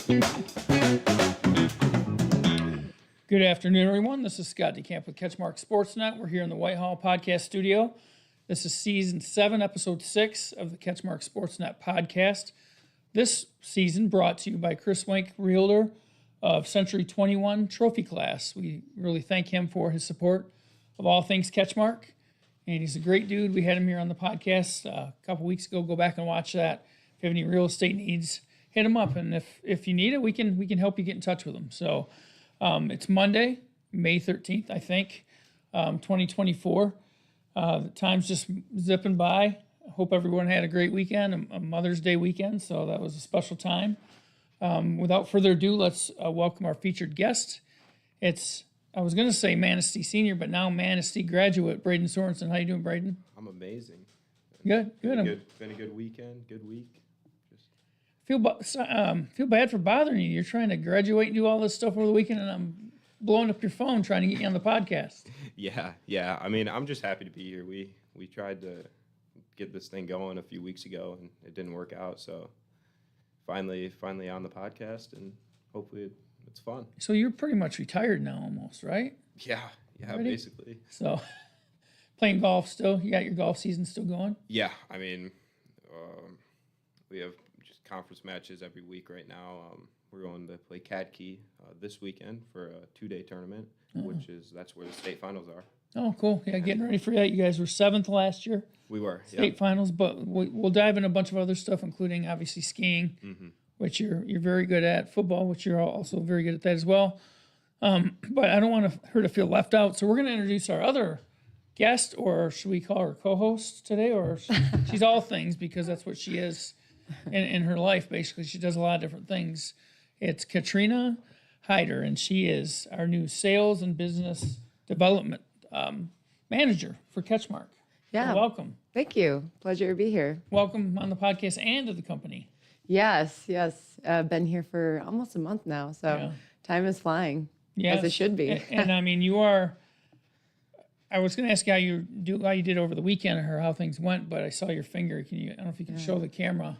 Good afternoon, everyone. This is Scott DeCamp with CatchMark SportsNet. We're here in the Whitehall podcast studio. This is season 7, episode 6 of the CatchMark SportsNet podcast. This season brought to you by Chris Wink, Realtor of Century 21 Trophy Class. We really thank him for his support of all things CatchMark. And he's a great dude. We had him here on the podcast a couple weeks ago. Go back and watch that. If you have any real estate needs, hit him up. And if you need it, we can help you get in touch with him. So it's Monday, May 13th, I think, 2024. The time's just zipping by. I hope everyone had a great weekend, a Mother's Day weekend, so that was a special time. Without further ado, let's welcome our featured guest. I was going to say Manistee senior, but now Manistee graduate, Braydon Sorenson. How you doing, Braydon? I'm amazing. Good. Been a good weekend, good week. Feel bad for bothering you. You're trying to graduate and do all this stuff over the weekend, and I'm blowing up your phone trying to get you on the podcast. Yeah. I mean, I'm just happy to be here. We tried to get this thing going a few weeks ago, and it didn't work out. So finally on the podcast, and hopefully it's fun. So you're pretty much retired now, almost, right? Yeah, Ready? Basically. So playing golf still. You got your golf season still going? Yeah, I mean, we have just conference matches every week right now. We're going to play Cadkey this weekend for a 2-day tournament, that's where the state finals are. Oh, cool. Yeah, getting ready for that. You guys were 7th last year. We were. State finals, but we'll dive in a bunch of other stuff, including obviously skiing, which you're very good at, football, which you're also very good at that as well. But I don't want her to feel left out, so we're going to introduce our other guest, or should we call her co-host today, or she's all things because that's what she is in her life, basically. She does a lot of different things. It's Katrina Hyder, and she is our new sales and business development manager for CatchMark. Yeah. So welcome. Thank you. Pleasure to be here. Welcome on the podcast and to the company. Yes. Been here for almost a month now, so time is flying, as it should be. And I mean, I was going to ask how you did over the weekend or how things went, but I saw your finger. I don't know if you can show the camera.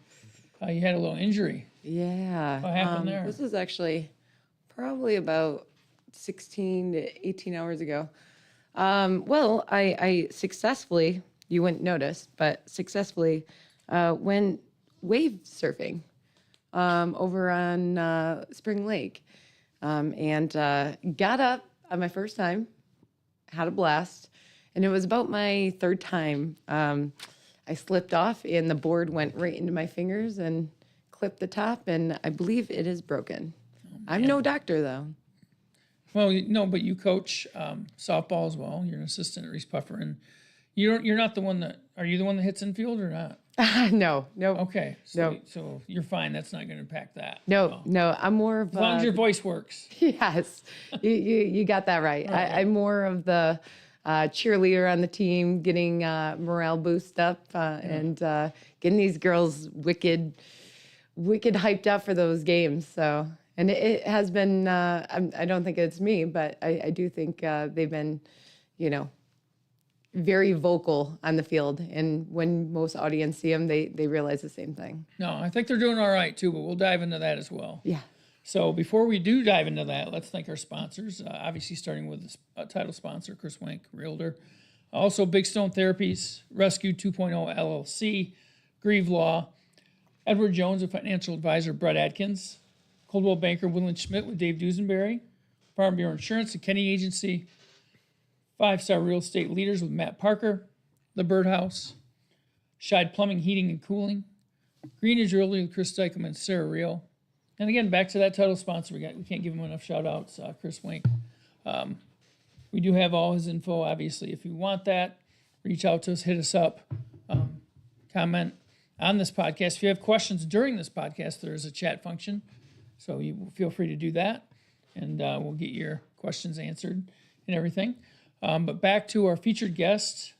You had a little injury. Yeah. What happened there? This was actually probably about 16 to 18 hours ago. Well, I successfully, you wouldn't notice, but successfully went wave surfing over on Spring Lake, and got up on my first time, had a blast, and it was about my third time. I slipped off, and the board went right into my fingers and clipped the top, and I believe it is broken. I'm no doctor, though. Well, no, but you coach softball as well. You're an assistant at Reese Puffer, and you're not the one that. Are you the one that hits infield or not? No. Okay, so you're fine. That's not going to impact that. No. I'm more of as long as your voice works. Yes, you got that right. Okay. I'm more of the cheerleader on the team, getting morale boost up and getting these girls wicked hyped up for those games. So. And it has been, I don't think it's me, but I do think they've been, very vocal on the field. And when most audience see them, they realize the same thing. No, I think they're doing all right, too, but we'll dive into that as well. Yeah. So before we do dive into that, let's thank our sponsors, obviously starting with the title sponsor, Chris Wink, Realtor. Also, Big Stone Therapies, Rescue 2.0 LLC, Grieve Law, Edward Jones, a financial advisor, Brett Adkins, Coldwell Banker, Willen Schmidt with Dave Duesenberry, Farm Bureau Insurance, the Kenny Agency, 5-Star Real Estate Leaders with Matt Parker, The Birdhouse, Scheid Plumbing, Heating, and Cooling, Greenage Realty with Chris Steichman and Sarah Reel. And again, back to that title sponsor, we can't give him enough shout-outs, Chris Wink. We do have all his info, obviously. If you want that, reach out to us, hit us up, comment on this podcast. If you have questions during this podcast, there is a chat function. So you feel free to do that, and we'll get your questions answered and everything. But back to our featured guest,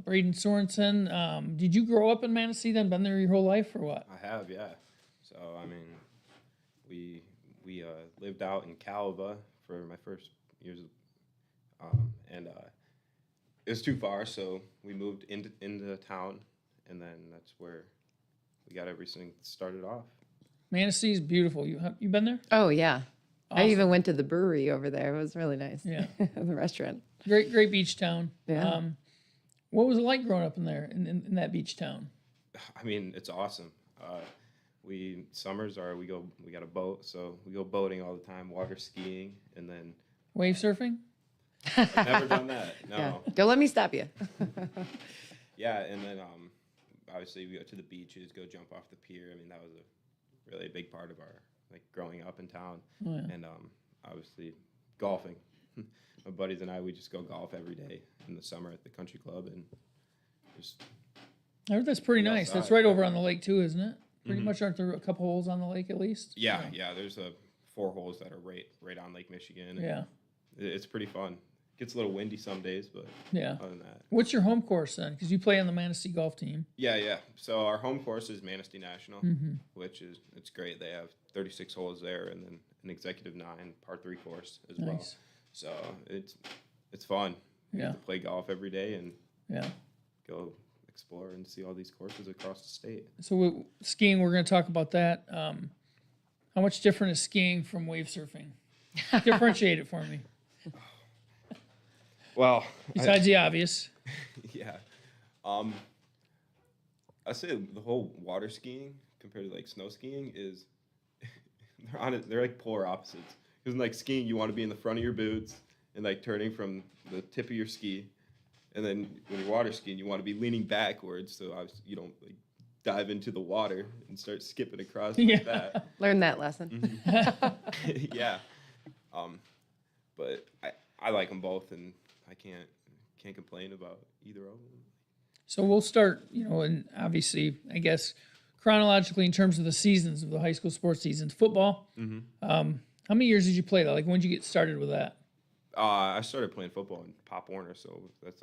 Braydon Sorenson. Did you grow up in Manistee then, been there your whole life, or what? I have, yeah. So, I mean, we lived out in Calva for my first years, and it was too far, so we moved into town, and then that's where we got everything started off. Manistee is beautiful. You been there? Oh, yeah. I Awesome. even went to the brewery over there. It was really nice. Yeah. The restaurant. Great beach town. Yeah. What was it like growing up in there in that beach town? I mean, it's awesome. Summers we got a boat, so we go boating all the time, water skiing, and then Wave surfing? I've never done that. No. Yeah. Don't let me stop you. Yeah, and then obviously we go to the beaches, go jump off the pier. I mean, that was a really big part of our growing up in town. Oh, yeah. And obviously golfing. My buddies and I, we just go golf every day in the summer at the country club, and just I heard that's pretty Be nice. That's outside. right over on the lake too, isn't it? Pretty much, aren't there a couple holes on the lake at least? yeah. There's 4 holes that are right on Lake Michigan. And Yeah. it's pretty fun. Gets a little windy some days, but Yeah. other than that, What's your home course then? Because you play on the Manistee golf team. yeah. So our home course is Manistee National, Mm-hmm. which it's great. They have 36 holes there, and then an executive 9 par 3 course as well. Nice. So it's fun. You Yeah. get to play golf every day and Yeah. go explore and see all these courses across the state. So skiing, we're going to talk about that. How much different is skiing from wave surfing? Differentiate it for me. Well, Besides the obvious. yeah. I say the whole water skiing compared to snow skiing is they're like polar opposites. Because in skiing, you want to be in the front of your boots and turning from the tip of your ski, and then when you're water skiing, you want to be leaning backwards so obviously you don't dive into the water and start skipping across like that. Learn that lesson. Yeah. But I like them both, and I can't complain about either of them. So we'll start, and obviously, I guess, chronologically in terms of the seasons of the high school sports seasons. Football. Mm-hmm. How many years did you play that? When did you get started with that? I started playing football in Pop Warner, so that's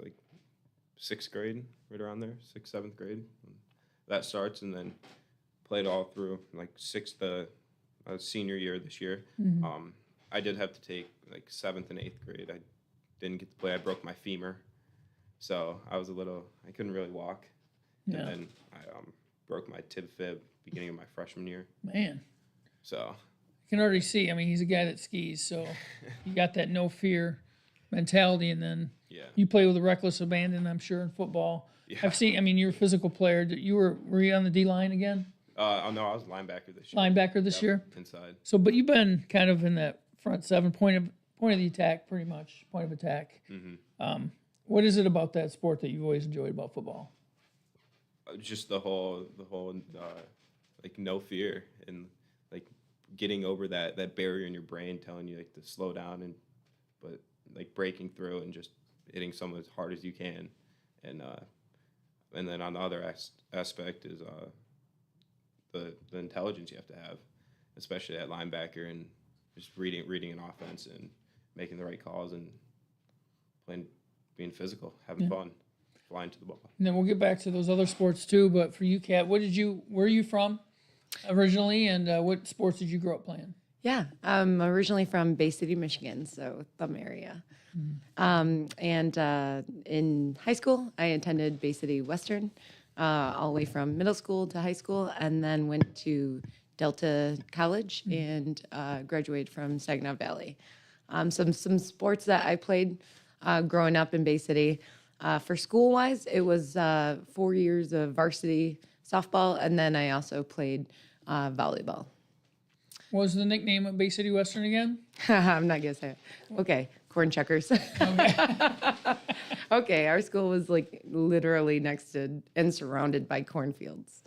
6th grade, right around there, 6th, 7th grade. That starts, and then played all through 6th, senior year this year. Mm-hmm. I did have to take 7th and 8th grade. I didn't get to play. I broke my femur, so I couldn't really walk. Yeah. And then I broke my tib fib beginning of my freshman year. Man, So I can already see. I mean, he's a guy that skis, so you got that no fear mentality, and then yeah, you play with a reckless abandon, I'm sure, in football. yeah. I've seen. I mean, you're a physical player. Were you on the D line again? Oh no, I was linebacker this year. Linebacker this Yep, year. inside. So, but you've been kind of in that front 7 point of the attack, pretty much point of attack. Mm-hmm. What is it about that sport that you've always enjoyed about football? Just the whole no fear and getting over that barrier in your brain telling you to slow down but breaking through and just hitting someone as hard as you can, and then on the other aspect is the intelligence you have to have, especially at linebacker, and just reading an offense and making the right calls and being physical, having fun, flying to the ball. And then we'll get back to those other sports too. But for you, Kat, where are you from originally, and what sports did you grow up playing? Yeah, I'm originally from Bay City, Michigan, so Thumb area. And in high school, I attended Bay City Western, all the way from middle school to high school, and then went to Delta College and graduated from Saginaw Valley. Some sports that I played growing up in Bay City. For school-wise, it was 4 years of varsity softball, and then I also played volleyball. What was the nickname of Bay City Western again? I'm not gonna say it. Okay, corn checkers. Okay, our school was literally next to and surrounded by cornfields.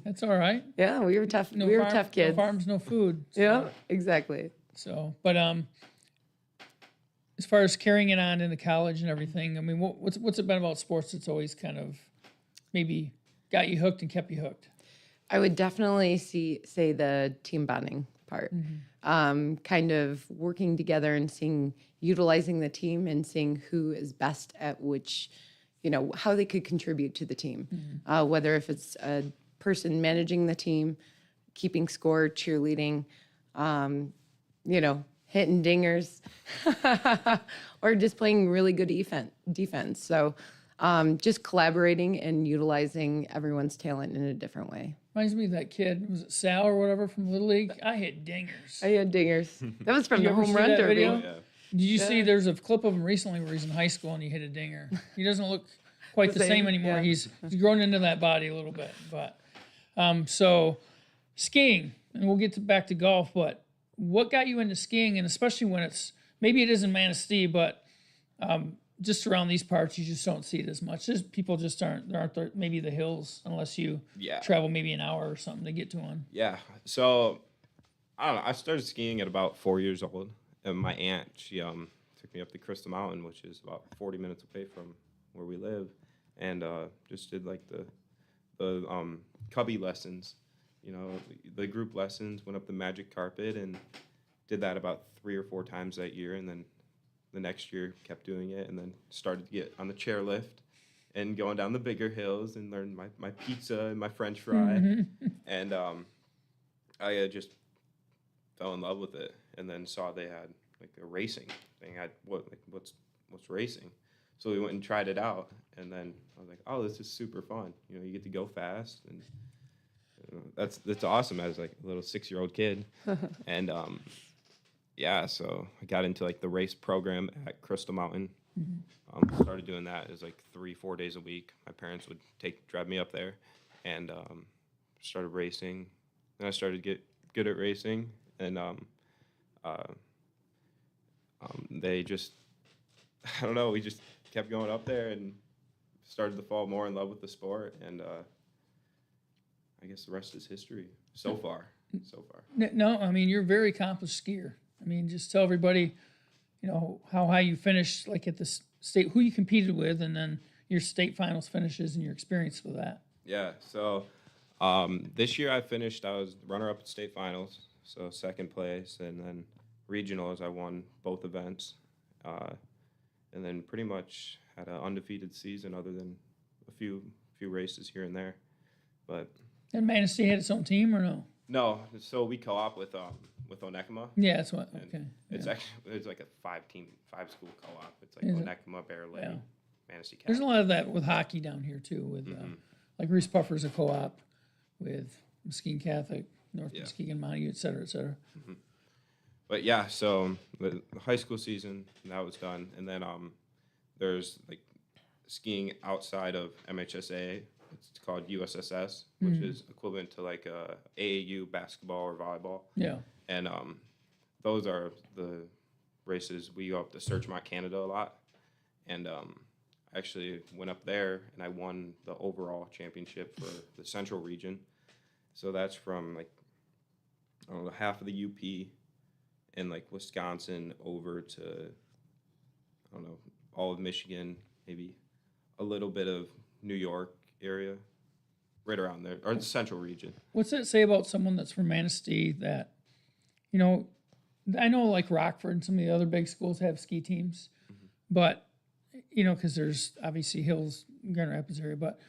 That's all right. Yeah, we were tough. We were tough kids. No farms, no food. So, Yeah, exactly. So, but as far as carrying it on into college and everything, I mean, what's it been about sports that's always kind of maybe got you hooked and kept you hooked? I would definitely say the team bonding part. Kind of working together and utilizing the team and seeing who is best at which, how they could contribute to the team. Whether if it's a person managing the team, keeping score, cheerleading, hitting dingers, or just playing really good defense. So just collaborating and utilizing everyone's talent in a different way. Reminds me of that kid, was it Sal or whatever from Little League? I hit dingers. I had dingers. That was from You the ever home see run that derby. video? Yeah. Did you see there's a clip of him recently where he's in high school and he hit a dinger? He doesn't look quite The the same same, anymore. yeah. He's grown into that body a little bit. But so skiing, and we'll get back to golf, but what got you into skiing, and especially when it's, maybe it is in Manistee, but just around these parts, you just don't see it as much. People just aren't there, maybe the hills, unless you Yeah. travel maybe an hour or something to get to one. Yeah. So I don't know. I started skiing at about 4 years old, and my aunt, she took me up the Crystal Mountain, which is about 40 minutes away from where we live, and just did like the cubby lessons, the group lessons. Went up the magic carpet and did that about 3 or 4 times that year, and then the next year kept doing it, and then started to get on the chairlift and going down the bigger hills and learned my pizza and my French fry, and I just fell in love with it, and then saw they had like a racing thing. What's racing? So we went and tried it out, and then I was like, oh, this is super fun. You get to go fast, and that's awesome as like a little 6-year-old kid, and yeah, so I got into like the race program at Crystal Mountain. Started doing that. It was like 3-4 days a week. My parents would drive me up there, and started racing. Then I started to get good at racing, and they just, I don't know, we just kept going up there and started to fall more in love with the sport, and I guess the rest is history so far. No, I mean, you're a very accomplished skier. I mean, just tell everybody, how high you finished, like at the state, who you competed with, and then your state finals finishes and your experience with that. Yeah, so this year I was runner-up at state finals, so second place, and then regionals I won both events, and then pretty much had an undefeated season other than a few races here and there. But And Manistee had its own team or no? no, so we co-op with Onekama. Yeah, that's what. And Okay. It's yeah. actually like a 5-school co-op. It's like Is it? Onekama, Bear Lake, Yeah. Manistee. There's a lot of that with hockey down here too. With like Reese Puffer's a co-op with Muskegon Catholic, North Muskegon, Montague, et cetera, et cetera. But yeah, so the high school season, that was done, and then there's like skiing outside of MHSA. It's called USSS, which is equivalent to like AAU basketball or volleyball. Yeah. And those are the races we go up to Searchmont, Canada a lot. And I actually went up there and I won the overall championship for the Central region. So that's from like, I don't know, half of the UP and like Wisconsin over to, I don't know, all of Michigan, maybe a little bit of New York area, right around there, or the Central region. What's that say about someone that's from Manistee that, I know like Rockford and some of the other big schools have ski teams, but, because there's obviously Hills, Grand Rapids area, but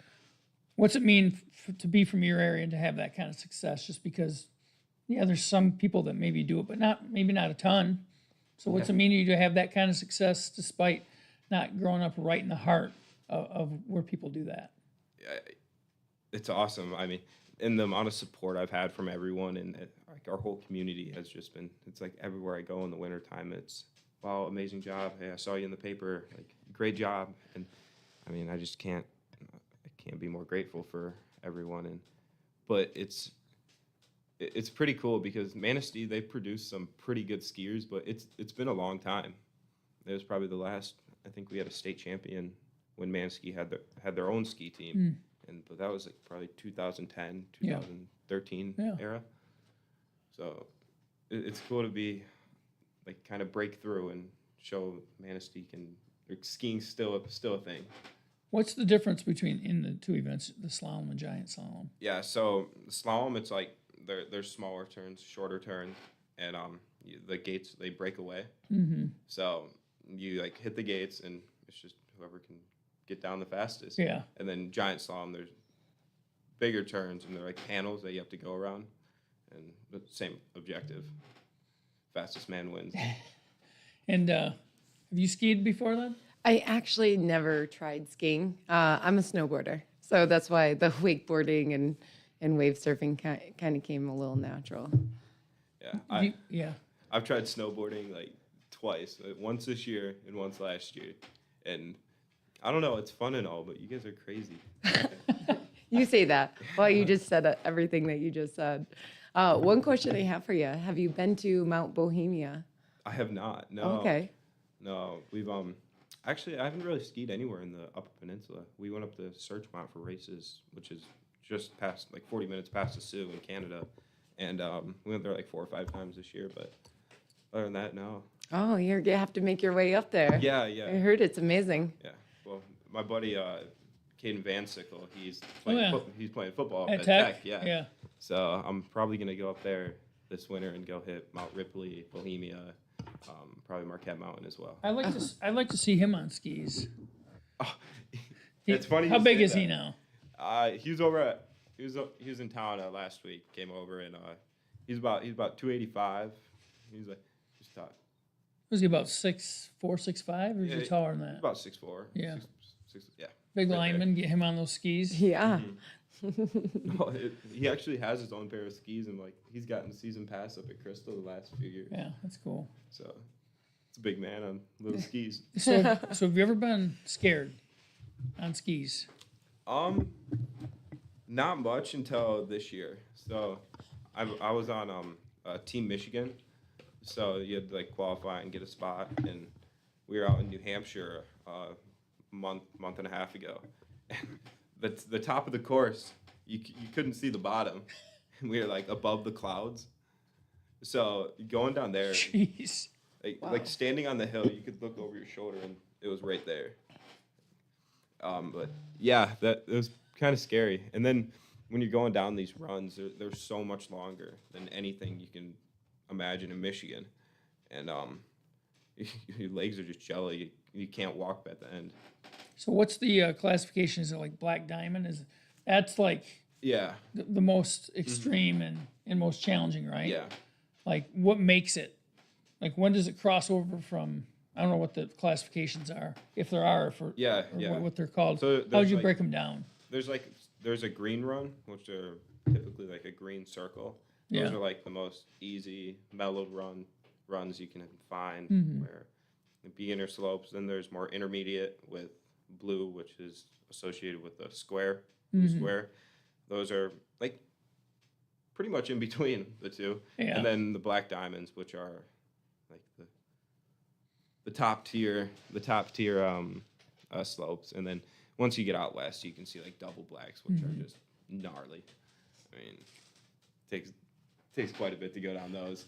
what's it mean to be from your area and to have that kind of success? Just because, there's some people that maybe do it, but maybe not a ton. So what's it mean to you to have that kind of success despite not growing up right in the heart of where people do that? It's awesome. I mean, and the amount of support I've had from everyone and like our whole community has just been, it's like everywhere I go in the wintertime, it's, wow, amazing job. Hey, I saw you in the paper, like, great job. And I mean, I can't be more grateful for everyone. But it's pretty cool because Manistee, they produce some pretty good skiers, but it's been a long time. It was probably the last, I think we had a state champion when Manistee had their own ski team. But that was like probably 2010, 2013 era. So it's cool to be like kind of break through and show Manistee skiing's still a thing. What's the difference between in the two events, the slalom and giant slalom? Yeah, so slalom, it's like there's smaller turns, shorter turns, and the gates, they break away. So you like hit the gates, and it's just whoever can get down the fastest. Yeah. And then giant slalom, there's bigger turns, and they're like panels that you have to go around, and the same objective. Fastest man wins. And have you skied before then? I actually never tried skiing. I'm a snowboarder, so that's why the wakeboarding and wave surfing kind of came a little natural. Yeah, Yeah. I've tried snowboarding like twice, once this year and once last year, and I don't know, it's fun and all, but you guys are crazy. You say that. Well, you just said everything that you just said. One question I have for you: have you been to Mount Bohemia? I have not. No. Okay. No, we've actually I haven't really skied anywhere in the Upper Peninsula. We went up to Searchmont for races, which is just past, like 40 minutes past the Sioux in Canada, and we went there like 4 or 5 times this year. But other than that, no. Oh, you have to make your way up there. Yeah, yeah. I heard it's amazing. Yeah. Well, my buddy Caden Van Sickle, he's playing he's playing football At at Tech? Yeah. Yeah. So I'm probably gonna go up there this winter and go hit Mount Ripley, Bohemia, probably Marquette Mountain as well. I'd like to see him on skis. Oh, it's funny. How you big say is that. he now? He was in town last week. Came over and he's about 285. He's like just tall. Was he about 6'4", 6'5", or is he Yeah, taller than that? About 6'4". Yeah. Yeah. Big Right lineman, get him on those skis. Yeah. No, he actually has his own pair of skis, and like he's gotten the season pass up at Crystal the last few years. Yeah, that's cool. So it's a big man on little skis. So have you ever been scared on skis? Not much until this year. So I was on Team Michigan. So you had to like qualify and get a spot, and we were out in New Hampshire month and a half ago. The top of the course, you couldn't see the bottom, and we were like above the clouds. So going down there, Jeez. like standing on the hill, you could look over your shoulder, and it was right there. But yeah, it was kind of scary. And then when you're going down these runs, they're so much longer than anything you can imagine in Michigan, and your legs are just jelly. You can't walk at the end. So what's the classification? Is it like black diamond? That's like Yeah. the most extreme and most challenging, right? Yeah. Like what makes it? Like when does it cross over from? I don't know what the classifications are, if there are, or what they're called. So how would there's you like- break them down? There's a green run, which are typically like a green circle. Those Yeah. are like the most easy, mellowed runs you can find, where the beginner slopes. Then there's more intermediate with blue, which is associated with the square. Square. Those are like pretty much in between the two. Yeah. And then the black diamonds, which are like the top tier slopes. And then once you get out west, you can see like double blacks, which are just gnarly. I mean, takes quite a bit to go down those.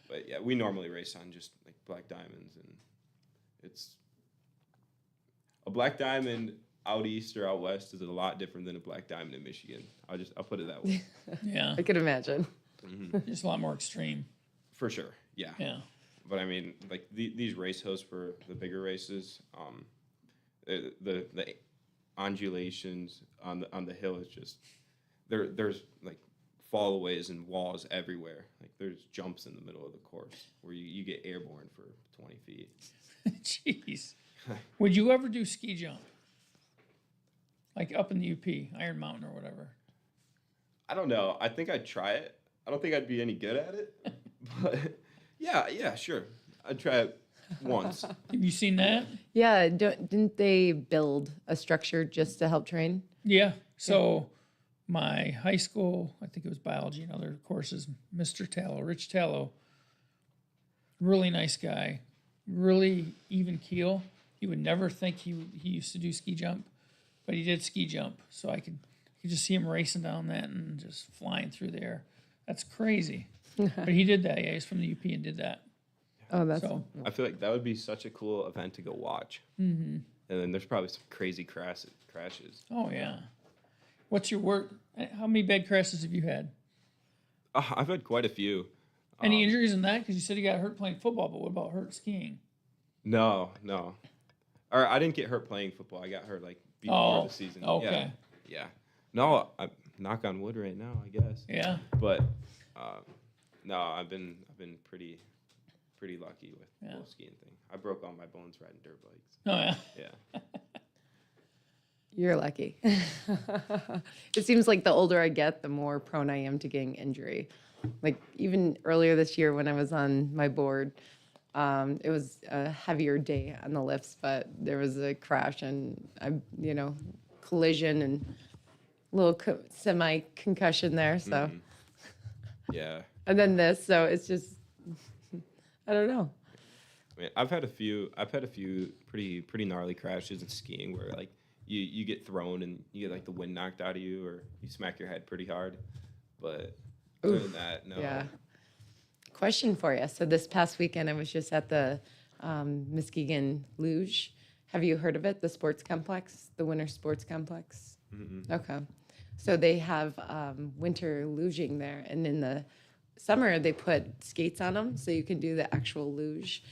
But yeah, we normally race on just like black diamonds, and it's a black diamond out east or out west is a lot different than a black diamond in Michigan. I'll put it that way. Yeah, I could imagine. just a lot more extreme. For sure. Yeah. Yeah. But I mean, like these race hosts for the bigger races, the undulations on the hill is just there's like fallaways and walls everywhere. Like there's jumps in the middle of the course where you get airborne for 20 feet. Jeez. Would you ever do ski jump? Like up in the UP, Iron Mountain or whatever? I don't know. I think I'd try it. I don't think I'd be any good at it. But yeah, sure. I'd try it once. Have you seen that? Yeah, didn't they build a structure just to help train? Yeah. So my high school, I think it was biology and other courses, Mr. Tallow, Rich Tallow, really nice guy, really even keel. You would never think he used to do ski jump, but he did ski jump. So I could just see him racing down that and just flying through the air. That's crazy. But he did that. Yeah, he's from the UP and did that. Oh, that's So I feel like that would be such a cool event to go watch. And then there's probably some crazy crashes. oh yeah. What's your work? How many bad crashes have you had? I've had quite a few. Any injuries in that? Because you said you got hurt playing football, but what about hurt skiing? No. Or I didn't get hurt playing football. I got hurt like before the season. Okay. Yeah. No, I knock on wood right now, I guess. Yeah. But no, I've been pretty lucky with the whole skiing thing. I broke all my bones riding dirt bikes. Oh yeah. Yeah. You're lucky. It seems like the older I get, the more prone I am to getting injury. Like even earlier this year when I was on my board, it was a heavier day on the lifts, but there was a crash and collision and little semi-concussion there. So, Yeah. and then this, so it's just, I don't know. I mean, I've had a few pretty gnarly crashes in skiing where like you get thrown and you get like the wind knocked out of you or you smack your head pretty hard. But other than that, no. Yeah. Question for you. So this past weekend, I was just at the Muskegon Luge. Have you heard of it? The sports complex, the winter sports complex? Mm-hmm. Okay. So they have winter luging there. And in the summer, they put skates on them so you can do the actual luge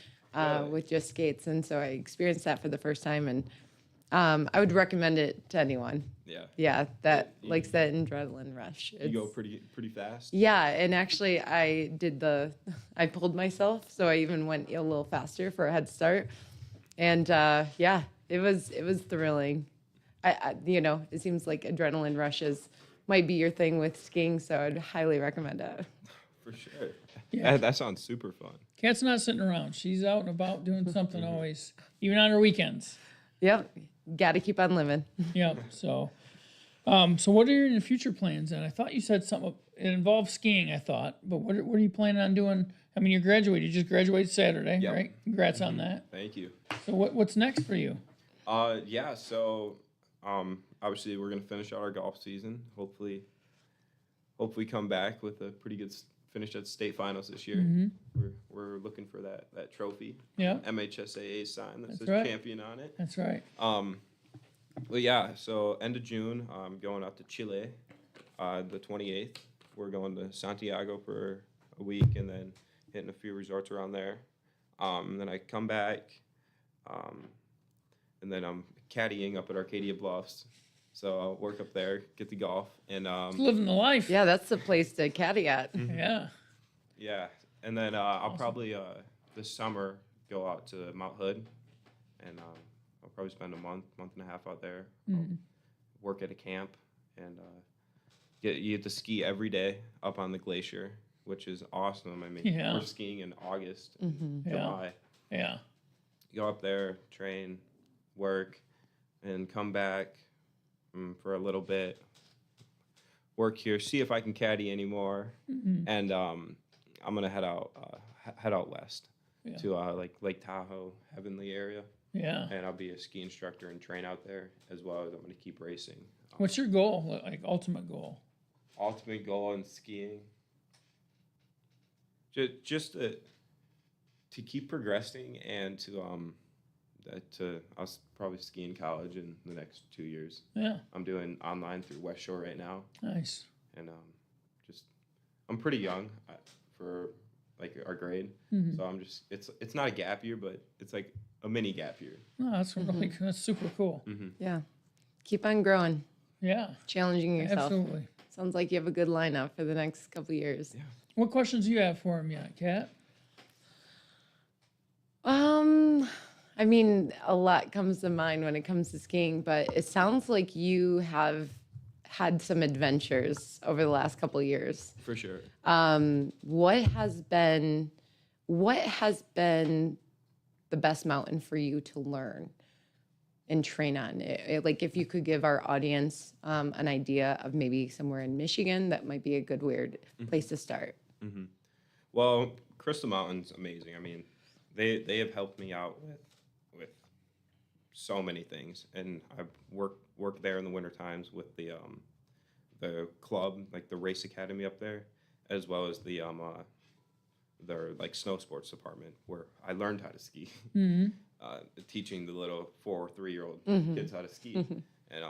with just skates. And so I experienced that for the first time. And I would recommend it to anyone. Yeah. Yeah, that likes that adrenaline rush. You go pretty fast. Yeah, and actually I pulled myself, so I even went a little faster for a head start. And yeah, it was thrilling. It seems like adrenaline rushes might be your thing with skiing, so I'd highly recommend it. For sure. Yeah. That sounds super fun. Kat's not sitting around. She's out and about doing something always, even on her weekends. Yep, got to keep on living. Yep. So what are your future plans? And I thought you said something. It involves skiing, I thought. But what are you planning on doing? I mean, you're graduating. You just graduated Saturday, Yep. right? Congrats on that. Thank you. So what's next for you? Yeah. So obviously we're gonna finish out our golf season. Hopefully come back with a pretty good finish at state finals this year. Mm-hmm. We're looking for that trophy. Yeah. MHSAA sign that That's says right. champion on it. That's right. Well, yeah. So end of June, I'm going out to Chile. The 28th, we're going to Santiago for a week and then hitting a few resorts around there. Then I come back, and then I'm caddying up at Arcadia Bluffs. So I'll work up there, get to golf, and Living the life. Yeah, that's the place to caddy at. Yeah. yeah. And then I'll probably this summer go out to Mount Hood, and I'll probably spend a month and a half out there. I'll work at a camp, and you get to ski every day up on the glacier, which is awesome. I mean, Yeah. we're skiing in August, July. Yeah. Go up there, train, work, and come back for a little bit. Work here, see if I can caddy anymore, and I'm gonna head out west to like Lake Tahoe, Heavenly area. Yeah. And I'll be a ski instructor and train out there as well as I'm going to keep racing. What's your goal? Like ultimate goal? Ultimate goal in skiing? Just to keep progressing and to I'll probably ski in college in the next 2 years. Yeah. I'm doing online through West Shore right now. Nice. And I'm pretty young for like our grade. So I'm just it's not a gap year, but it's like a mini gap year. Oh, that's really that's super cool. Yeah, keep on growing, Yeah. challenging yourself. Absolutely. Sounds like you have a good lineup for the next couple years. Yeah. What questions do you have for him yet, Kat? I mean, a lot comes to mind when it comes to skiing, but it sounds like you have had some adventures over the last couple of years. For sure. What has been the best mountain for you to learn and train on? Like if you could give our audience an idea of maybe somewhere in Michigan, that might be a good weird place to start. Well, Crystal Mountain's amazing. I mean, they have helped me out with so many things, and I've worked there in the winter times with the club, like the race academy up there, as well as their like snow sports department where I learned how to ski, teaching the little 4 or 3-year-old kids how to ski, and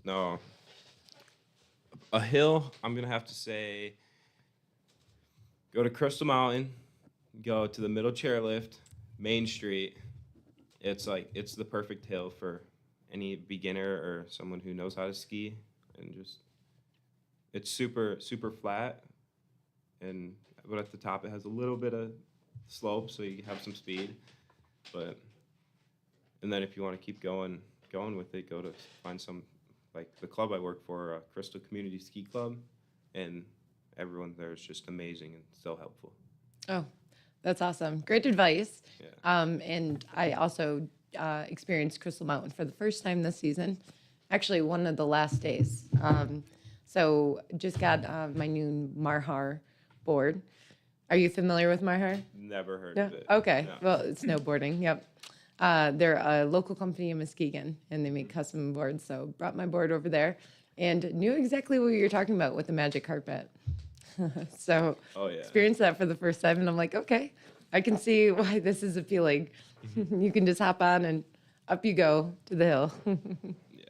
no, a hill I'm gonna have to say go to Crystal Mountain, go to the middle chairlift, Main Street. It's the perfect hill for any beginner or someone who knows how to ski, and just it's super flat, but at the top it has a little bit of slope so you have some speed, but And then if you want to keep going with it, go to find some, like the club I work for, Crystal Community Ski Club, and everyone there is just amazing and so helpful. Oh, that's awesome. Great advice. Yeah. And I also experienced Crystal Mountain for the first time this season, actually one of the last days. So just got my new Marhar board. Are you familiar with Marhar? Never heard No? of it. Okay. No. Well, it's snowboarding. Yep. They're a local company in Muskegon, and they make custom boards. So brought my board over there and knew exactly what you were talking about with the magic carpet. So Oh, yeah. experienced that for the first time, and I'm like, okay, I can see why this is appealing. You can just hop on and up you go to the hill. Yeah.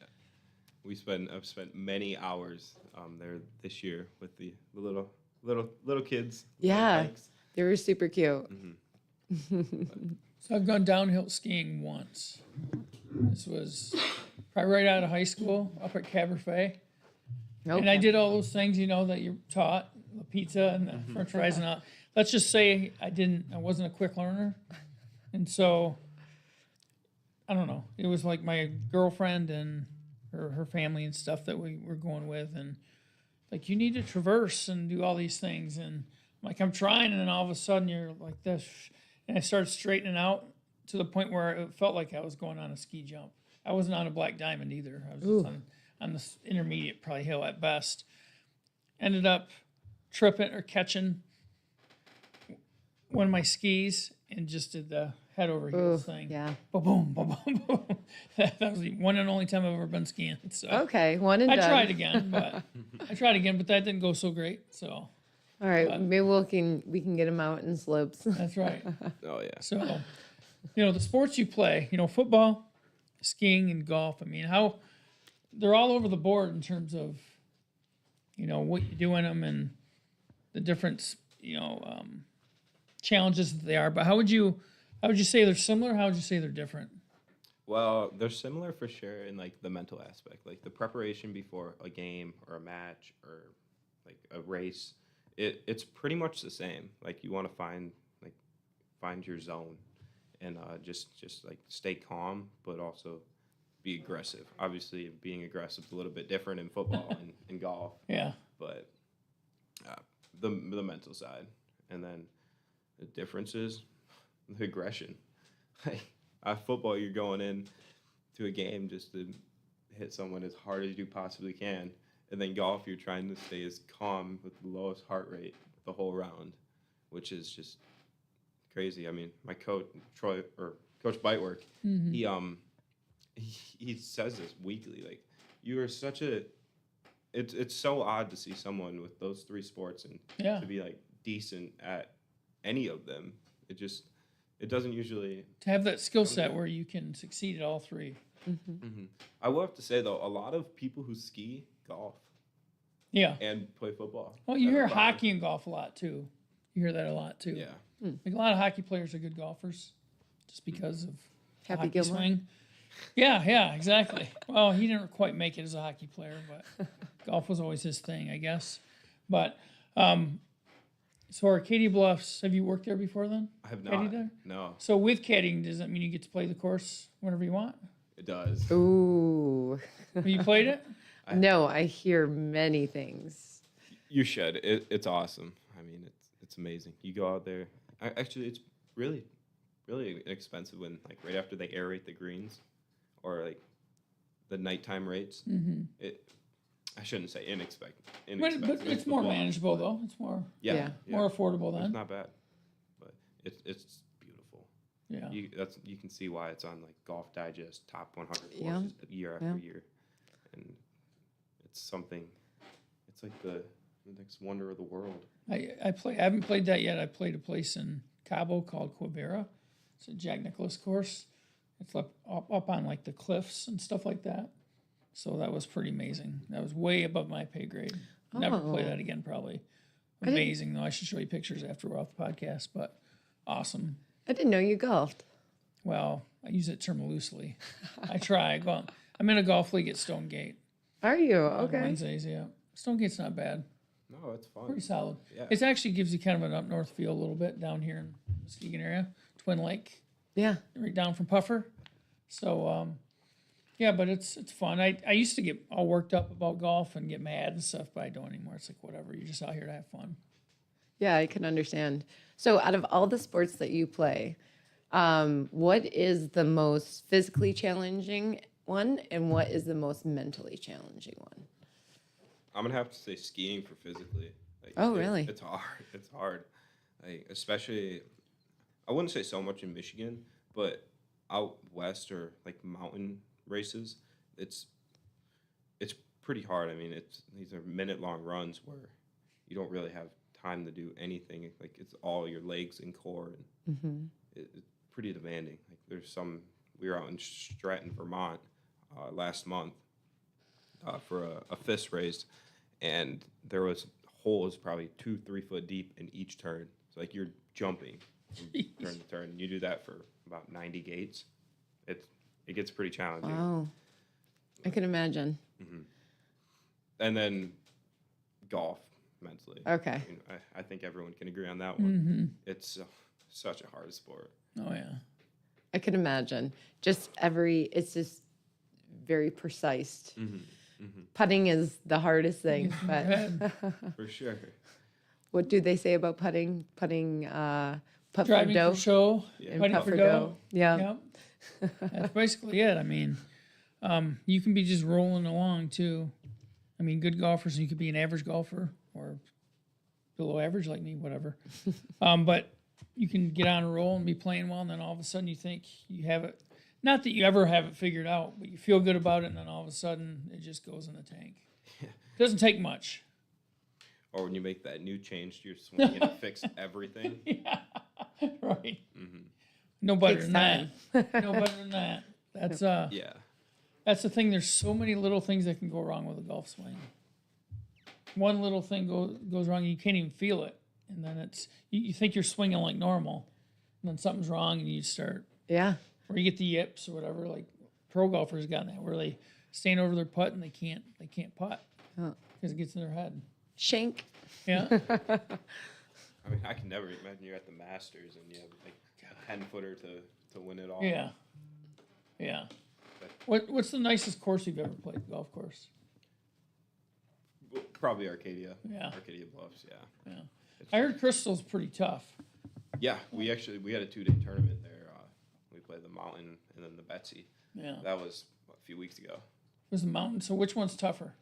I've spent many hours there this year with the little kids. Yeah, Bikes. they were super cute. So I've gone downhill skiing once. This was probably right out of high school up at Cabernet. And I did all those things, that you're taught, the pizza and the french fries and all. Let's just say I wasn't a quick learner. And so, I don't know. It was like my girlfriend and her family and stuff that we were going with. And like, you need to traverse and do all these things. And like, I'm trying, and then all of a sudden you're like this. And I started straightening out to the point where it felt like I was going on a ski jump. I wasn't on a black diamond either. I was just on this intermediate, probably hill at best. Ended up tripping or catching one of my skis and just did the head over heels thing. Yeah. Boom, boom, boom, boom. That was the one and only time I've ever been skiing. So Okay, one and I done. tried again, but that didn't go so great. So All right, maybe we can get them out in slopes. that's right. Oh, yeah. So, the sports you play, football, skiing, and golf. I mean, how they're all over the board in terms of, what you do in them and the different, challenges that they are. But how would you say they're similar? How would you say they're different? Well, they're similar for sure in like the mental aspect, like the preparation before a game or a match or like a race. It's pretty much the same. Like you want to find your zone and just like stay calm, but also be aggressive. Obviously, being aggressive is a little bit different in football and in golf. Yeah. But the mental side, and then the difference is the aggression. Like football, you're going in to a game just to hit someone as hard as you possibly can. And then golf, you're trying to stay as calm with the lowest heart rate the whole round, which is just crazy. I mean, my coach, Coach Bitework, he says this weekly. Like, you are such a. It's so odd to see someone with those three sports and to be like decent at any of them. It doesn't usually. To have that skill set where you can succeed at all three. I will have to say though, a lot of people who ski golf. Yeah. And play football. Well, you hear hockey and golf a lot too. You hear that a lot too. Yeah. Like a lot of hockey players are good golfers, just because of Happy hockey Gilmore. swing. Yeah, exactly. Well, he didn't quite make it as a hockey player, but golf was always his thing, I guess. But so Arcadia Bluffs, have you worked there before then? I have Caddy not. there? No, So with caddying, does that mean you get to play the course whenever you want? it does. Ooh. Have you played it? No, I hear many things. You should. It's awesome. I mean, it's amazing. You go out there. Actually, it's really, really inexpensive when like right after they aerate the greens, or like the nighttime rates. I shouldn't say inexpensive. But it's more manageable though. It's more Yeah. more affordable It's then. not bad, but it's beautiful. Yeah. You can see why it's on like Golf Digest top 100 Yeah. courses year after Yeah. year, and it's something. It's like the next wonder of the world. I haven't played that yet. I played a place in Cabo called Quivira. It's a Jack Nicklaus course. It's up on like the cliffs and stuff like that. So that was pretty amazing. That was way above my pay grade. Never play that again, probably. Amazing though. I should show you pictures after we're off the podcast, but awesome. I didn't know you golfed. Well, I use that term loosely. I try. Well, I'm in a golf league at Stonegate. Are you? On Okay. Wednesdays, yeah. Stonegate's not bad. No, it's fun. Pretty solid. Yeah. It actually gives you kind of an up north feel a little bit down here in the Muskegon area. Twin Lake, Yeah. right down from Puffer. So, yeah, but it's fun. I used to get all worked up about golf and get mad and stuff, but I don't anymore. It's like, whatever. You're just out here to have fun. Yeah, I can understand. So, out of all the sports that you play, what is the most physically challenging one, and what is the most mentally challenging one? I'm gonna have to say skiing for physically. Like, Oh, really? It's hard. It's hard. Like, especially, I wouldn't say so much in Michigan, but out west or like mountain races, it's pretty hard. I mean, these are minute-long runs where you don't really have time to do anything. Like, it's all your legs and core, and it's pretty demanding. Like, we were out in Stratton, Vermont, last month for a fist race, and there was holes probably 2-3 foot deep in each turn. So like you're jumping from turn to turn. And you do that for about 90 gates. It gets pretty challenging. Wow, I can imagine. And then golf mentally. Okay. I mean, I think everyone can agree on that one. It's such a hard sport. Oh, yeah. I can imagine. It's just very precise. Putting is the hardest thing, but For sure. what do they say about putting? Putting, putt for Driving dough. for show, Yeah. putting Putt for for dough. dough. Yeah. Yep. That's basically it. I mean, you can be just rolling along too. I mean, good golfers, you could be an average golfer or below average like me, whatever. But you can get on a roll and be playing well, and then all of a sudden you think you have it. Not that you ever have it figured out, but you feel good about it, and then all of a sudden it just goes in the tank. It doesn't take much. Or when you make that new change to your swing and it fix everything. Yeah, right. No better Takes than time. that. No better than that. That's Yeah. That's the thing. There's so many little things that can go wrong with a golf swing. One little thing goes wrong, and you can't even feel it, and then you think you're swinging like normal, and then something's wrong, and you start, Yeah. or you get the yips or whatever. Like pro golfers got that, where they stand over their putt and they can't putt because it gets in their head. Shank. Yeah. I mean, I can never imagine you're at the Masters and you have like a 10-footer to win it all. Yeah. Yeah. What's the nicest course you've ever played? Golf course. Probably Arcadia. Yeah. Arcadia Bluffs, yeah. Yeah. I heard Crystal's pretty tough. Yeah, we had a 2-day tournament there. We played the Mountain and then the Betsy. Yeah. That was a few weeks ago. It was the mountain. So which one's tougher?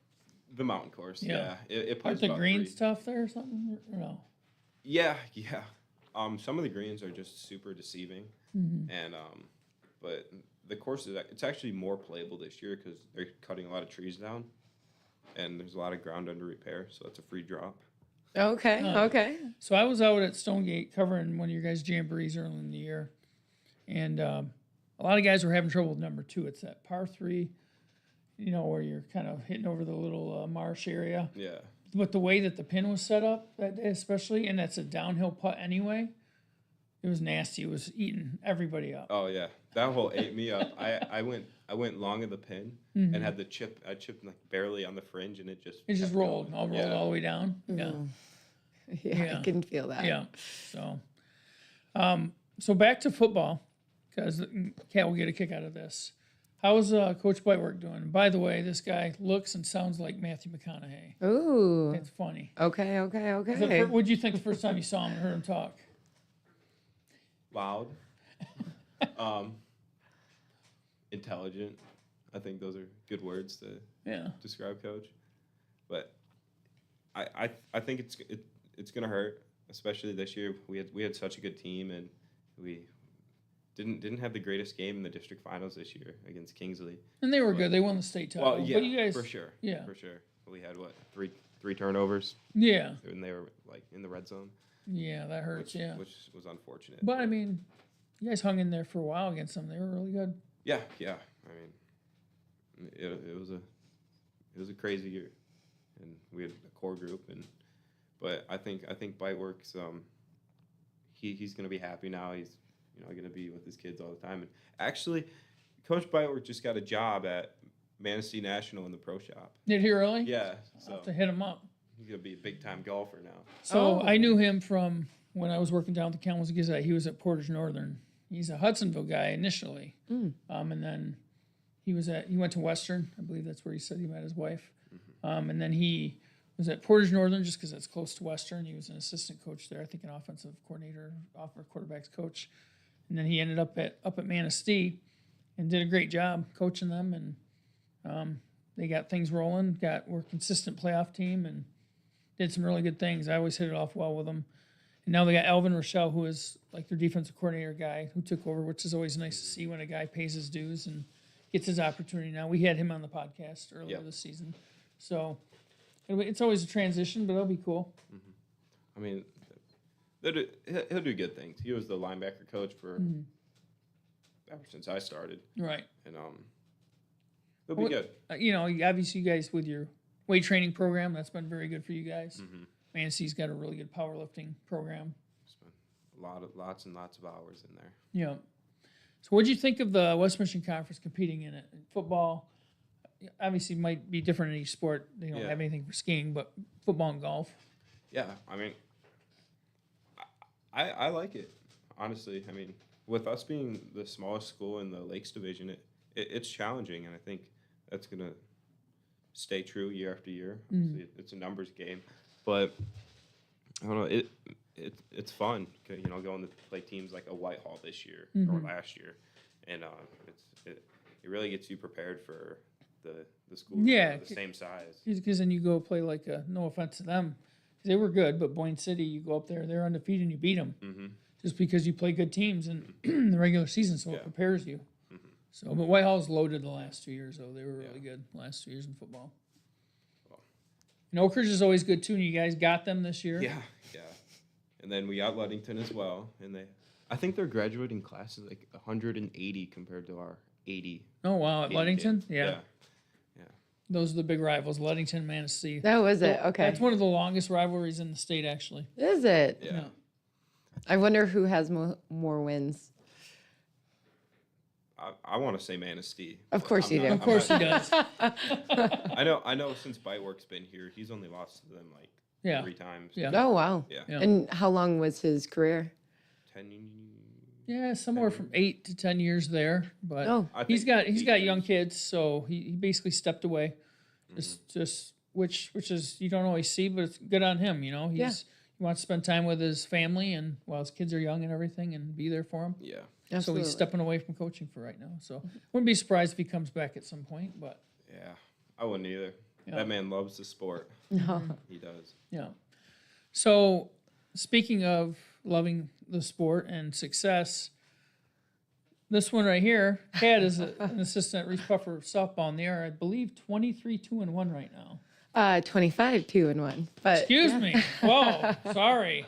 The Mountain course, Yeah. yeah. It Aren't plays the about greens 3. tough there or something? Or no? Yeah. Some of the greens are just super deceiving, and but the course it's actually more playable this year because they're cutting a lot of trees down, and there's a lot of ground under repair, so it's a free drop. Okay. Okay. So I was out at Stonegate covering one of your guys' jamborees early in the year, and a lot of guys were having trouble with number 2. It's that par 3, where you're kind of hitting over the little marsh area. Yeah. But the way that the pin was set up that day, especially, and that's a downhill putt anyway, it was nasty. It was eating everybody up. Oh yeah, that hole ate me up. I went long of the pin and had the chip. I chipped like barely on the fringe, and it just It just kept rolled. going. Rolled all the way down. Yeah. Yeah, Yeah. I can feel that. Yeah. So back to football, because Kat will get a kick out of this. How's Coach Whitework doing? And by the way, this guy looks and sounds like Matthew McConaughey. Ooh. It's funny. Okay. Okay. What'd you think the first time you saw him and heard him talk? Loud, intelligent. I think those are good words to describe Coach. But I think it's gonna hurt, especially this year. We had such a good team, and we didn't have the greatest game in the district finals this year against Kingsley. And they were good. They won the state title. Well, yeah, but you guys, for sure. Yeah. For sure. We had three turnovers, Yeah. and they were like in the red zone. Yeah, that hurts. which was unfortunate. But I mean, you guys hung in there for a while against them. They were really good. Yeah. I mean, it was a crazy year, and we had a core group, but I think Biteworks, he's gonna be happy now. He's gonna be with his kids all the time. And actually, Coach Bitework just got a job at Manistee National in the pro shop. Did he really? Yeah, I'll so have to hit him up. he's gonna be a big time golfer now. So I knew him from when I was working down at the Kalamazoo Gazette. He was at Portage Northern He's a Hudsonville guy initially, and then he went to Western. I believe that's where he said he met his wife, and then he was at Portage Northern just because that's close to Western. He was an assistant coach there, I think an offensive coordinator, quarterbacks coach, and then he ended up at Manistee, and did a great job coaching them, and they got things rolling. Were a consistent playoff team, and did some really good things. I always hit it off well with them. And now they got Alvin Rochelle, who is like their defensive coordinator guy, who took over, which is always nice to see when a guy pays his dues and gets his opportunity. Now we had him on the podcast earlier this season, so it's always a transition, but it'll be cool. I mean, he'll do good things. He was the linebacker coach for ever since I started, Right. and he'll be good. Obviously, you guys with your weight training program, that's been very good for you guys. Manistee's got a really good powerlifting program. Spent lots and lots of hours in there. Yeah. So what did you think of the West Michigan Conference competing in it? Football, obviously, might be different in each sport. They don't have anything for skiing, but football and golf. Yeah, I mean, I like it, honestly. I mean, with us being the smallest school in the Lakes Division, it's challenging, and I think that's going to stay true year after year. Obviously, it's a numbers game. But I don't know. It's fun, going to play teams like a Whitehall this year or last year, and it really gets you prepared for the school the same size. Because then you go play like no offense to them, they were good, but Boyne City, you go up there, they're undefeated, and you beat them just because you play good teams in the regular season, so it prepares you. So, but Whitehall's loaded the last 2 years, though. They were really good the last 2 years in football. And Oak Ridge is always good, too, and you guys got them this year. Yeah. And then we got Ludington as well, and I think their graduating class is like 180 compared to our 80. Oh, wow, at Ludington? Yeah. Those are the big rivals, Ludington and Manistee. That was it. Okay. That's one of the longest rivalries in the state, actually. Is it? Yeah. I wonder who has more wins. I want to say Manistee. Of course you do. Of course he does. I know since Bitework's been here, he's only lost to them like 3 times. Yeah. Oh, wow. Yeah. And how long was his career? 10. Yeah, somewhere from 8 to 10 years there. But he's think got young kids, so he basically stepped away. Just which is you don't always see, but it's good on him. He wants to spend time with his family and while his kids are young and everything, and be there for them. Yeah. Absolutely. So he's stepping away from coaching for right now. So wouldn't be surprised if he comes back at some point. But yeah, I wouldn't either. Yeah. That man loves the sport. No. He does. Yeah. So speaking of loving the sport and success, this one right here, Kat is an assistant at Reese Puffer softball, and they are, I believe, 23-2-1 right now. 25-2-1. But Excuse me. Whoa, sorry.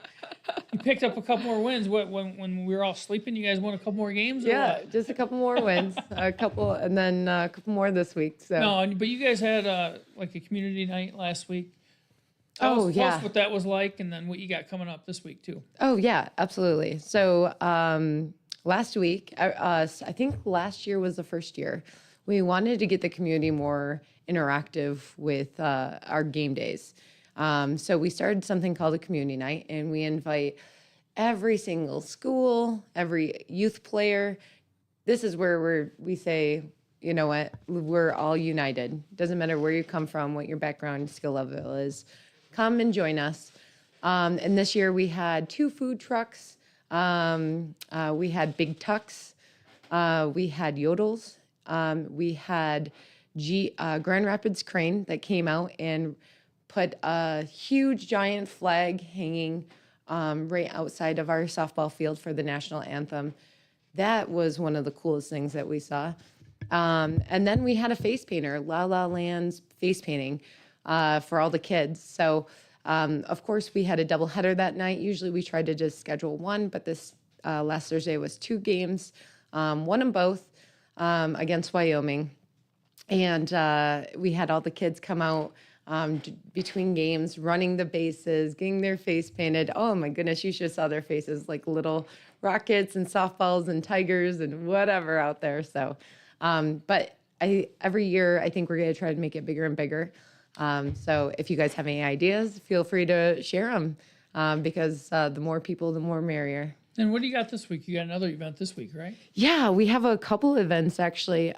You picked up a couple more wins. When we were all sleeping, you guys won a couple more games? Or what? just a couple more wins, and then a couple more this week. So No, but you guys had like a community night last week. Tell us what that was like, and then what you got coming up this week too. Oh yeah, absolutely. So last week, I think last year was the first year, we wanted to get the community more interactive with our game days. So we started something called a community night, and we invite every single school, every youth player. This is where we say, you know what, we're all united. Doesn't matter where you come from, what your background, skill level is. Come and join us. And this year we had 2 food trucks. We had Big Tucks. We had Yodels. We had Grand Rapids Crane that came out and put a huge giant flag hanging right outside of our softball field for the national anthem. That was one of the coolest things that we saw. And then we had a face painter, La La Land's face painting for all the kids. So, of course, we had a doubleheader that night. Usually we try to just schedule one, but this last Thursday was 2 games, won them both against Wyoming. And we had all the kids come out between games, running the bases, getting their face painted. Oh my goodness, you should saw their faces like little rockets and softballs and tigers and whatever out there. So, but every year I think we're going to try to make it bigger and bigger. So if you guys have any ideas, feel free to share them because the more people, the more merrier. And what do you got this week? You got another event this week, right? Yeah, we have a couple events actually.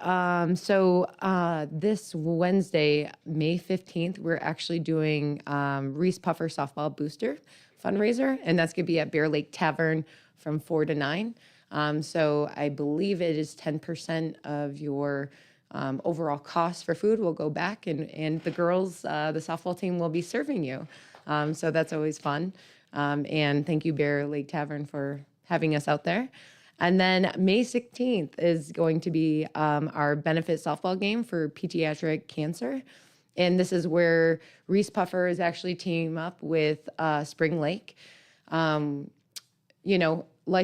This Wednesday, May 15th, we're actually doing Reese Puffer Softball Booster fundraiser, and that's going to be at Bear Lake Tavern from 4 to 9. So I believe it is 10% of your overall cost for food will go back, and the girls, the softball team will be serving you. So that's always fun. And thank you, Bear Lake Tavern, for having us out there. And then May 16th is going to be our benefit softball game for pediatric cancer. And this is where Reese Puffer is actually teaming up with Spring Lake. Life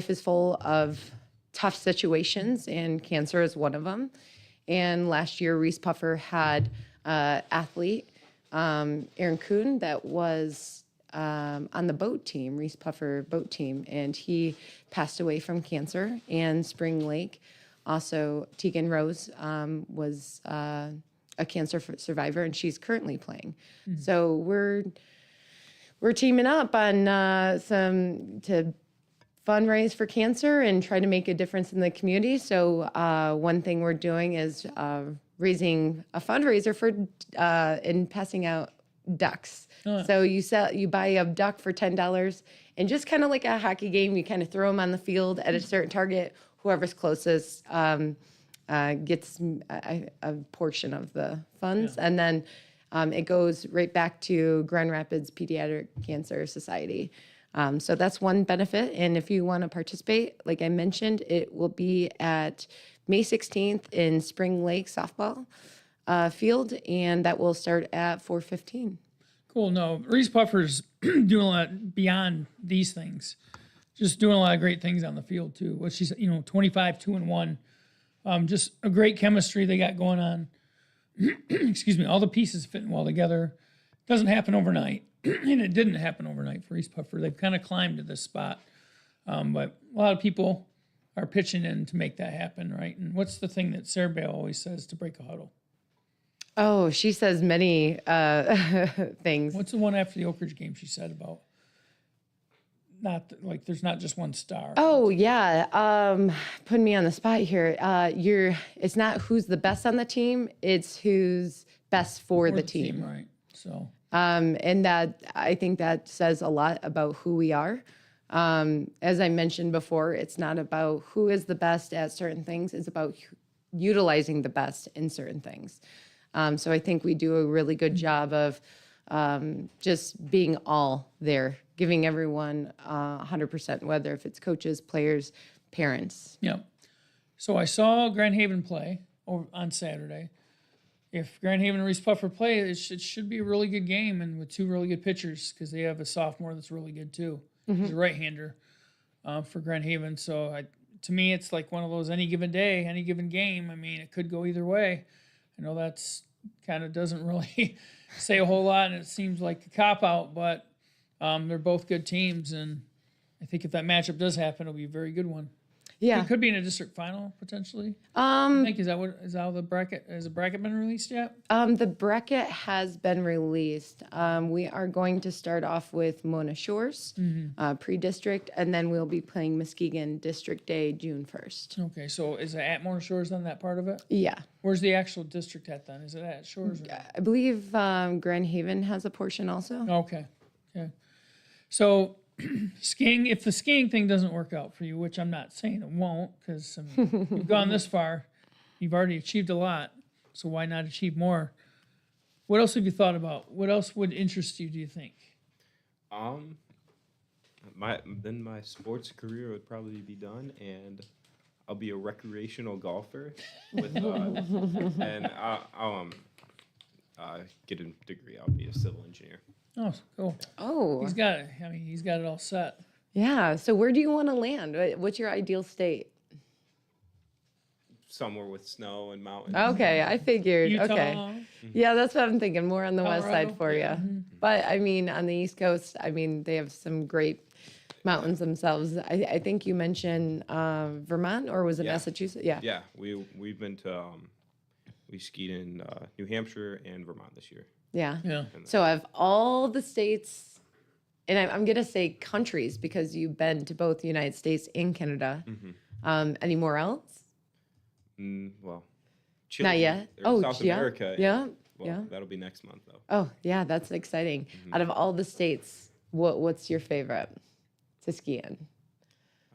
is full of tough situations, and cancer is one of them. And last year, Reese Puffer had athlete, Aaron Kuhn, that was on the boat team, Reese Puffer boat team, and he passed away from cancer. And Spring Lake, also Tegan Rose, was a cancer survivor, and she's currently playing. Mm-hmm. So we're teaming up on to fundraise for cancer and try to make a difference in the community. So one thing we're doing is raising a fundraiser for and passing out ducks. So you buy a duck for $10, and just kind of like a hockey game, you kind of throw them on the field at a certain target. Whoever's closest gets a portion of the funds, and then it goes right back to Grand Rapids Pediatric Cancer Society. So that's one benefit. And if you want to participate, like I mentioned, it will be at May 16th in Spring Lake softball field, and that will start at 4:15. Cool. No, Reese Puffer's doing a lot beyond these things. Just doing a lot of great things on the field too. What she's, 25, 2-1. Just a great chemistry they got going on. Excuse me. All the pieces fitting well together. Doesn't happen overnight, and it didn't happen overnight for Reese Puffer. They've kind of climbed to this spot, but a lot of people are pitching in to make that happen, right? And what's the thing that Sarah Bale always says to break a huddle? Oh, she says many things. What's the one after the Oak Ridge game she said about there's not just one star? Oh, yeah. Putting me on the spot here. It's not who's the best on the team, it's who's best for the team. Right. So. And that, I think that says a lot about who we are. As I mentioned before, it's not about who is the best at certain things. It's about utilizing the best in certain things. So I think we do a really good job of just being all there, giving everyone 100%, whether if it's coaches, players, parents. Yeah. So I saw Grand Haven play on Saturday. If Grand Haven and Reese Puffer play, it should be a really good game, and with two really good pitchers, because they have a sophomore that's really good too. Mm-hmm. He's a right-hander for Grand Haven. So to me, it's like one of those any given day, any given game. I mean, it could go either way. I know that's kind of doesn't really say a whole lot, and it seems like a cop-out, but they're both good teams, and I think if that matchup does happen, it'll be a very good one. Yeah. It could be in a district final, potentially. I think, is that how the bracket, has the bracket been released yet? The bracket has been released. We are going to start off with Mona Shores, pre-district, and then we'll be playing Muskegon District Day, June 1st. Okay, so is it at Mona Shores on that part of it? Yeah. Where's the actual district at then? Is it at Shores? Or? I believe Grand Haven has a portion also. Okay. So skiing, if the skiing thing doesn't work out for you, which I'm not saying it won't, because you've gone this far, you've already achieved a lot, so why not achieve more? What else have you thought about? What else would interest you, do you think? My sports career would probably be done, and I'll be a recreational golfer with and I'll get a degree. I'll be a civil engineer. Oh, cool. Oh. He's got it. I mean, he's got it all set. Yeah. So where do you want to land? What's your ideal state? Somewhere with snow and mountains. Okay, I figured. Utah. Okay. Mm-hmm. Yeah, that's what I'm thinking. More on the west side for you. Mm-hmm. But I mean, on the East Coast, I mean, they have some great mountains themselves. I think you mentioned Vermont, or was it Massachusetts? Yeah. Yeah, we've been to we skied in New Hampshire and Vermont this year. Yeah. Yeah. So of all the states and I'm going to say countries because you've been to both the United States and Canada. Anywhere else? Well, Chile, Not yet. or Oh, South yeah. America. Yeah. Well, Yeah. that'll be next month, though. Oh, yeah, that's exciting. Out of all the states, what's your favorite to ski in?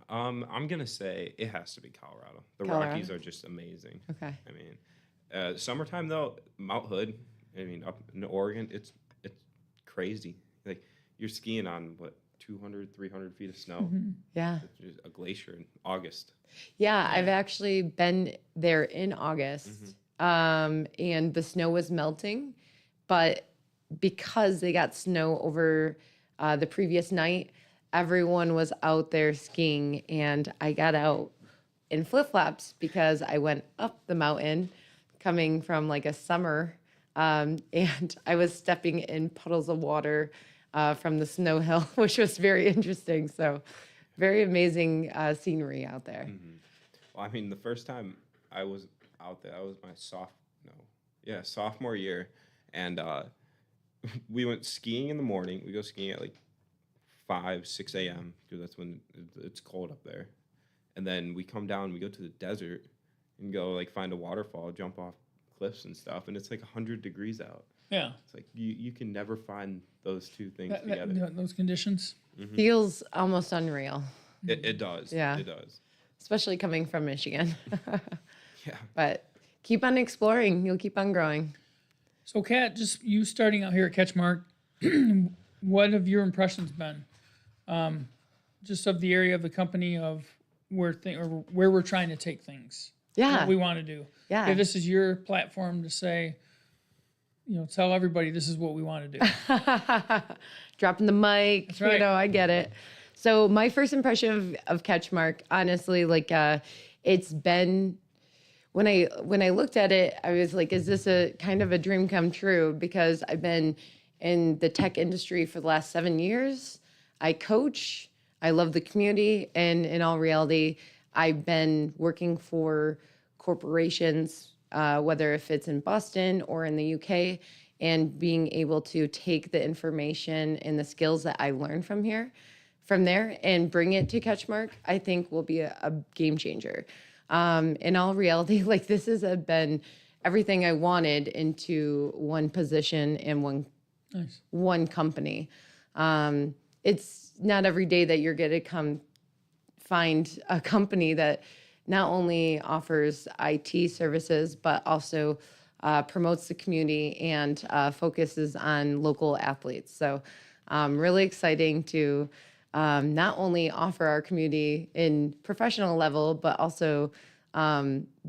I'm going to say it has to be Colorado. The Colorado? Rockies are just amazing. Okay. I mean, summertime, though, Mount Hood, I mean, up in Oregon, it's crazy. Like, you're skiing on, 200, 300 feet of snow. Yeah. It's just a glacier in August. Yeah, I've actually been there in August, and the snow was melting, but because they got snow over the previous night, everyone was out there skiing, and I got out in flip-flops because I went up the mountain coming from like a summer, and I was stepping in puddles of water from the snow hill, which was very interesting. So very amazing scenery out there. Well, I mean, the first time I was out there, I was my sophomore year, and we went skiing in the morning. We go skiing at like 5, 6 a.m. because that's when it's cold up there. And then we come down, we go to the desert and go like find a waterfall, jump off cliffs and stuff, and it's like 100 degrees out. Yeah. It's like you can never find those two things together. Those conditions. Feels almost unreal, It does. Yeah. It does. especially coming from Michigan. Yeah. But keep on exploring. You'll keep on growing. So, Kat, just you starting out here at CatchMark, what have your impressions been? Just of the area of the company, of where we're trying to take things. Yeah. What we want to do. Yeah. Okay, this is your platform to say, tell everybody this is what we want to do. Dropping the mic. That's right. I get it. So my first impression of CatchMark, honestly, it's been when I looked at it, I was like, is this a kind of a dream come true? Because I've been in the tech industry for the last 7 years. I coach. I love the community. And in all reality, I've been working for corporations, whether if it's in Boston or in the UK, and being able to take the information and the skills that I learned from there and bring it to CatchMark, I think will be a game changer. In all reality, this has been everything I wanted into one position and one company. It's not every day that you're going to come find a company that not only offers IT services, but also promotes the community and focuses on local athletes. So really exciting to not only offer our community in professional level, but also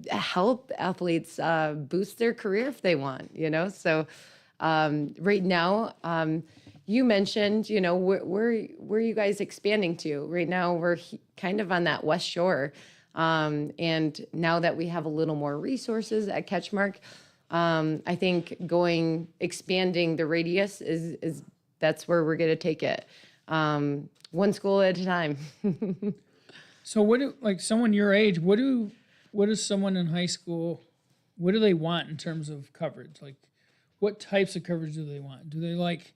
help athletes boost their career if they want, So right now, you mentioned, where are you guys expanding to? Right now, we're kind of on that West Shore. And now that we have a little more resources at CatchMark, I think expanding the radius is that's where we're going to take it. One school at a time. So someone your age, what does someone in high school, what do they want in terms of coverage? What types of coverage do they want? Do they like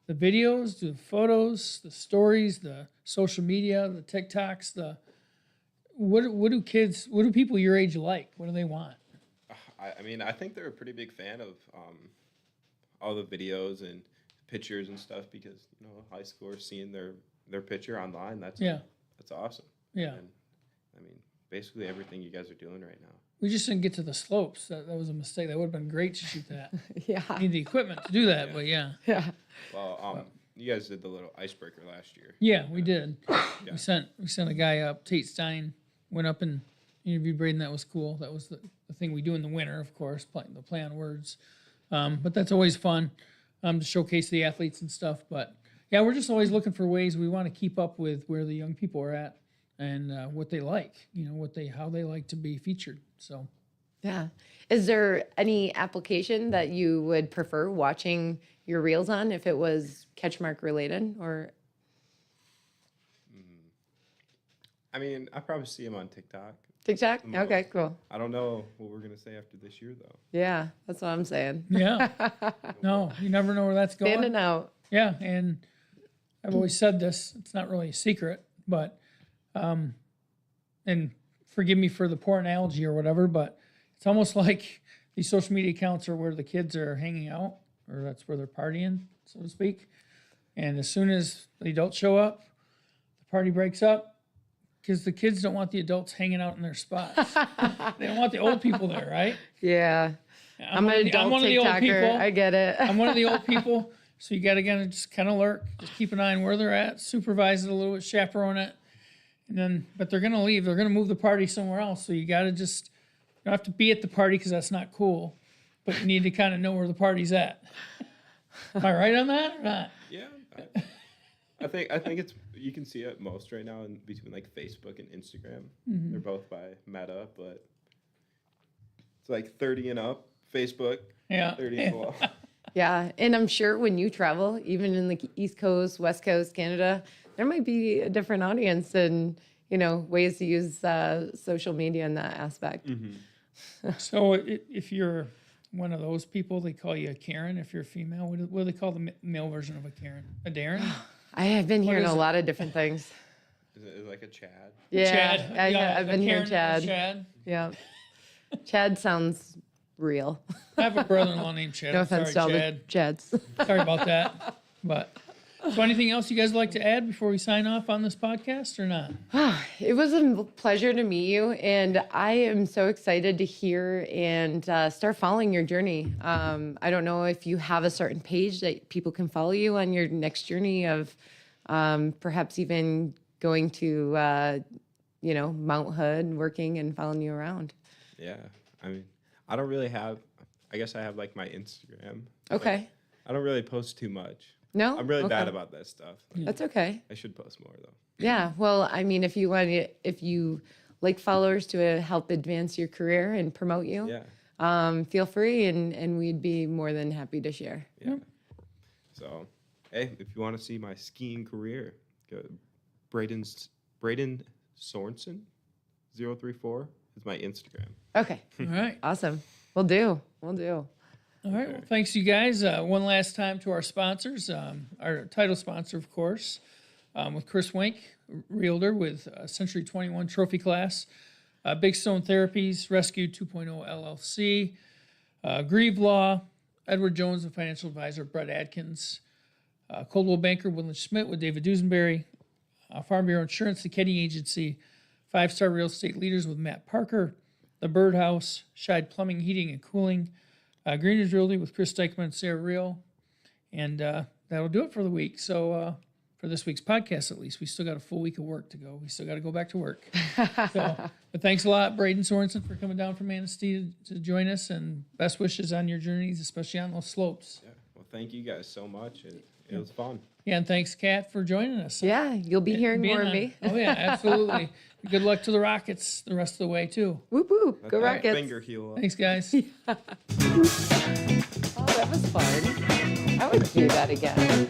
the videos, the photos, the stories, the social media, the TikToks, what do people your age like? What do they want? I mean, I think they're a pretty big fan of all the videos and pictures and stuff because, high schoolers seeing their picture online, that's awesome. Yeah. And, I mean, basically everything you guys are doing right now. We just didn't get to the slopes. That was a mistake. That would have been great to shoot that. Yeah. Need the equipment to do that, but yeah. Yeah. Well, you guys did the little icebreaker last year. Yeah, we did. Yeah. We sent a guy up, Tate Stein, went up and interviewed Braydon. That was cool. That was the thing we do in the winter, of course, the play on words. But that's always fun to showcase the athletes and stuff. But yeah, we're just always looking for ways. We want to keep up with where the young people are at and what they like, how they like to be featured. So, yeah. Is there any application that you would prefer watching your reels on if it was CatchMark related or? I mean, I probably see them on TikTok. TikTok? Okay, cool. I don't know what we're going to say after this year, though. Yeah, that's what I'm saying. yeah. No, you never know where that's going. Standing out. Yeah, and I've always said this, it's not really a secret, but, and forgive me for the poor analogy or whatever, but it's almost like these social media accounts are where the kids are hanging out, or that's where they're partying, so to speak. And as soon as the adults show up, the party breaks up because the kids don't want the adults hanging out in their spots. They don't want the old people there, right? Yeah. I'm an adult one of the old TikToker. people. I get it. I'm one of the old people, so you got to just kind of lurk, just keep an eye on where they're at, supervise it a little bit, chaperone it, and then. But they're gonna leave. They're gonna move the party somewhere else. So you got to just. You don't have to be at the party because that's not cool, but you need to kind of know where the party's at. Am I right on that or not? Yeah, I think it's you can see it most right now in between like Facebook and Instagram. They're both by Meta, but it's like 30 and up. Facebook, Yeah. 30 and below. Yeah, and I'm sure when you travel, even in the East Coast, West Coast, Canada, there might be a different audience and ways to use social media in that aspect. So if you're one of those people, they call you a Karen. If you're female, what do they call the male version of a Karen? A Darren? I have been hearing is a it? lot of different things. Is it like a Chad? Yeah, Chad. I've been hearing Karen, Chad. Chad. Yeah, Chad sounds real. I have a brother-in-law named Chad. No I'm offense sorry, to all the Chad. Chads. Sorry about that. But so anything else you guys would like to add before we sign off on this podcast or not? It was a pleasure to meet you, and I am so excited to hear and start following your journey. I don't know if you have a certain page that people can follow you on your next journey of perhaps even going to, Mount Hood, working and following you around. Yeah, I mean, I don't really have. I guess I have like my Instagram. Okay. I don't really post too much. No? I'm really Okay. bad about that stuff. That's okay. I should post more though. Yeah. Well, I mean, if you like followers to help advance your career and promote you, Yeah. feel free, and we'd be more than happy to share. Yeah. So, hey, if you want to see my skiing career, go Braydon Sorenson 034 is my Instagram. Okay. All right. Awesome. We'll do. All right. Well, thanks, you guys. One last time to our sponsors. Our title sponsor, of course, with Chris Wink, Realtor with Century 21 Trophy Class, Big Stone Therapies, Rescue 2.0 LLC, Grieve Law, Edward Jones, the financial advisor, Brett Adkins, Coldwell Banker, William Schmidt with David Duesenberry, Farm Bureau Insurance, the Kenny Agency, 5-Star Real Estate Leaders with Matt Parker, The Birdhouse, Scheid Plumbing, Heating, and Cooling, Greeners Realty with Chris Dykman and Sarah Reel. And that'll do it for the week. So for this week's podcast, at least, we still got a full week of work to go. We still got to go back to work. But thanks a lot, Braydon Sorenson, for coming down from Manistee to join us. And best wishes on your journeys, especially on those slopes. Yeah. Well, thank you guys so much. It was fun. Yeah, and thanks, Kat, for joining us. Yeah, you'll be hearing Being more of on- me. Oh, yeah, absolutely. Good luck to the Rockets the rest of the way, too. Whoop whoop. Go That's my Rockets. Finger heel up. Thanks, guys. Oh, that was fun. I would do that again.